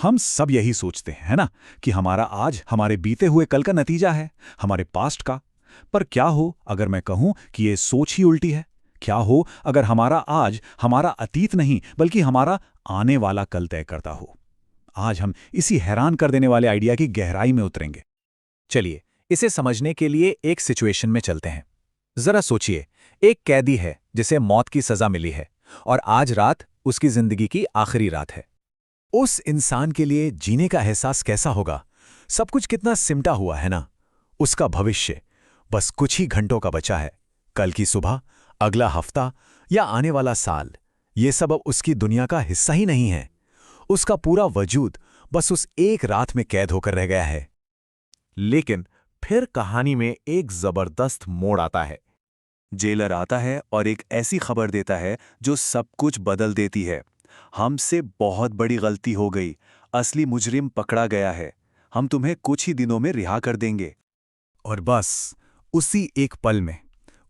हम सब यही सोचते हैं, है ना, कि हमारा आज हमारे बीते हुए कल का नतीजा है, हमारे पास्ट का। पर क्या हो अगर मैं कहूं कि ये सोच ही उल्टी है? क्या हो अगर हमारा आज हमारा अतीत नहीं बल्कि हमारा आने वाला कल तय करता हो? आज हम इसी हैरान कर देने वाले आइडिया की गहराई में उतरेंगे। चलिए, इसे समझने के लिए एक सिचुएशन में चलते हैं। जरा सोचिए, एक कैदी है जिसे मौत की सजा मिली है और आज रात उसकी जिंदगी की आखिरी रात है। उस इंसान के लिए जीने का एहसास कैसा होगा? सब कुछ कितना सिमटा हुआ है ना। उसका भविष्य बस कुछ ही घंटों का बचा है। कल की सुबह, अगला हफ्ता या आने वाला साल, ये सब अब उसकी दुनिया का हिस्सा ही नहीं है। उसका पूरा वजूद बस उस एक रात में कैद होकर रह गया है। लेकिन फिर कहानी में एक जबरदस्त मोड़ आता है। जेलर आता है और एक ऐसी खबर देता है जो सब कुछ बदल देती है। हमसे बहुत बड़ी गलती हो गई, असली मुजरिम पकड़ा गया है, हम तुम्हें कुछ ही दिनों में रिहा कर देंगे। और बस उसी एक पल में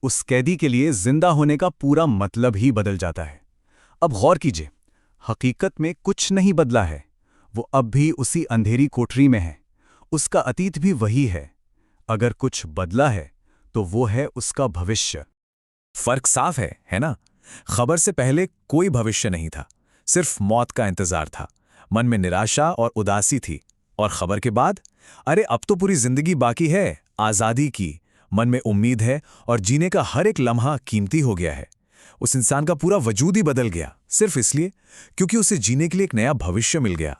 उस कैदी के लिए जिंदा होने का पूरा मतलब ही बदल जाता है। अब गौर कीजिए, हकीकत में कुछ नहीं बदला है। वो अब भी उसी अंधेरी कोठरी में है। उसका अतीत भी वही है। अगर कुछ बदला है तो वो है उसका भविष्य। फर्क साफ है ना? खबर से पहले कोई भविष्य नहीं था, सिर्फ मौत का इंतजार था। मन में निराशा और उदासी थी। और खबर के बाद, अरे अब तो पूरी जिंदगी बाकी है, आजादी की। मन में उम्मीद है और जीने का हर एक लम्हा कीमती हो गया है। उस इंसान का पूरा वजूद ही बदल गया, सिर्फ इसलिए क्योंकि उसे जीने के लिए एक नया भविष्य मिल गया।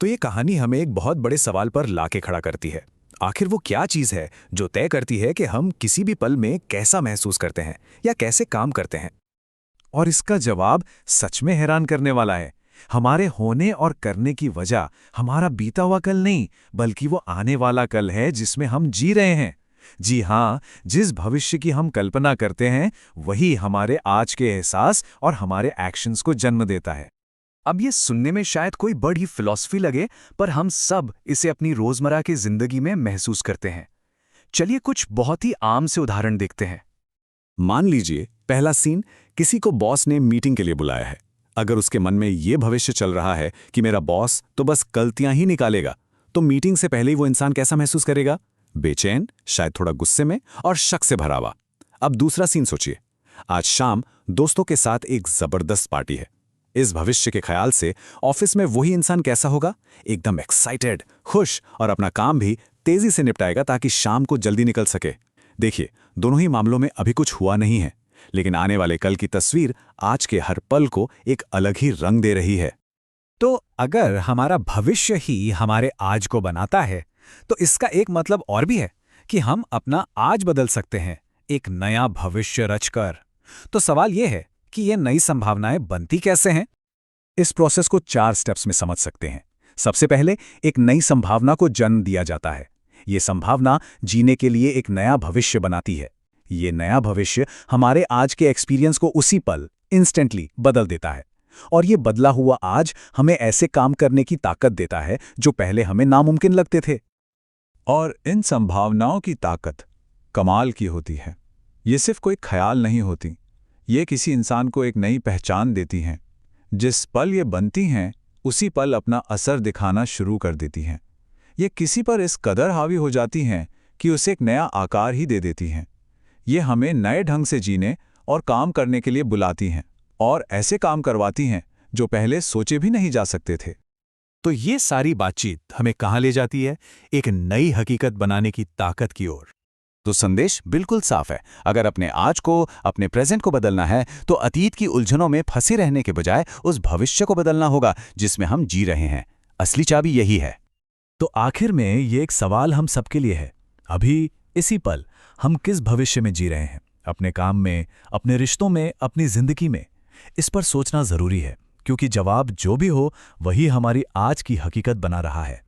तो ये कहानी हमें एक बहुत बड़े सवाल पर लाके खड़ा करती है। आखिर वो क्या चीज है जो तय करती है कि हम किसी भी पल में कैसा महसूस करते हैं या कैसे काम करते हैं? और इसका जवाब सच में हैरान करने वाला है। हमारे होने और करने की वजह हमारा बीता हुआ कल नहीं, बल्कि वो आने वाला कल है जिसमें हम जी रहे हैं। जी हाँ, जिस भविष्य की हम कल्पना करते हैं वही हमारे आज के एहसास और हमारे एक्शंस को जन्म देता है। अब ये सुनने में शायद कोई बड़ी फिलॉसफी लगे, पर हम सब इसे अपनी रोजमर्रा की जिंदगी में महसूस करते हैं। चलिए कुछ बहुत ही आम से उदाहरण देखते हैं। मान लीजिए, पहला सीन, किसी को बॉस ने मीटिंग के लिए बुलाया है। अगर उसके मन में ये भविष्य चल रहा है कि मेरा बॉस तो बस गलतियां ही निकालेगा, तो मीटिंग से पहले ही वो इंसान कैसा महसूस करेगा? बेचैन, शायद थोड़ा गुस्से में और शक से भरा हुआ। अब दूसरा सीन सोचिए, आज शाम दोस्तों के साथ एक जबरदस्त पार्टी है। इस भविष्य के ख्याल से ऑफिस में वही इंसान कैसा होगा? एकदम एक्साइटेड, खुश और अपना काम भी तेजी से निपटाएगा ताकि शाम को जल्दी निकल सके। देखिए, दोनों ही मामलों में अभी कुछ हुआ नहीं है, लेकिन आने वाले कल की तस्वीर आज के हर पल को एक अलग ही रंग दे रही है। तो अगर हमारा भविष्य ही हमारे आज को बनाता है, तो इसका एक मतलब और भी है कि हम अपना आज बदल सकते हैं, एक नया भविष्य रचकर। तो सवाल यह है कि ये नई संभावनाएं बनती कैसे हैं? इस प्रोसेस को 4 स्टेप्स में समझ सकते हैं। सबसे पहले एक नई संभावना को जन्म दिया जाता है। ये संभावना जीने के लिए एक नया भविष्य बनाती है। ये नया भविष्य हमारे आज के एक्सपीरियंस को उसी पल, इंस्टेंटली बदल देता है। और ये बदला हुआ आज हमें ऐसे काम करने की ताकत देता है जो पहले हमें नामुमकिन लगते थे। और इन संभावनाओं की ताकत कमाल की होती है। ये सिर्फ कोई ख्याल नहीं होती, ये किसी इंसान को एक नई पहचान देती हैं। जिस पल ये बनती हैं उसी पल अपना असर दिखाना शुरू कर देती हैं। ये किसी पर इस कदर हावी हो जाती हैं कि उसे एक नया आकार ही दे देती हैं। ये हमें नए ढंग से जीने और काम करने के लिए बुलाती हैं और ऐसे काम करवाती हैं जो पहले सोचे भी नहीं जा सकते थे। तो ये सारी बातचीत हमें कहाँ ले जाती है? एक नई हकीकत बनाने की ताकत की ओर। तो संदेश बिल्कुल साफ है। अगर अपने आज को, अपने प्रेजेंट को बदलना है तो अतीत की उलझनों में फंसे रहने के बजाय उस भविष्य को बदलना होगा जिसमें हम जी रहे हैं। असली चाबी यही है। तो आखिर में ये एक सवाल हम सबके लिए है। अभी इसी पल हम किस भविष्य में जी रहे हैं? अपने काम में, अपने रिश्तों में, अपनी जिंदगी में? इस पर सोचना जरूरी है, क्योंकि जवाब जो भी हो वही हमारी आज की हकीकत बना रहा है।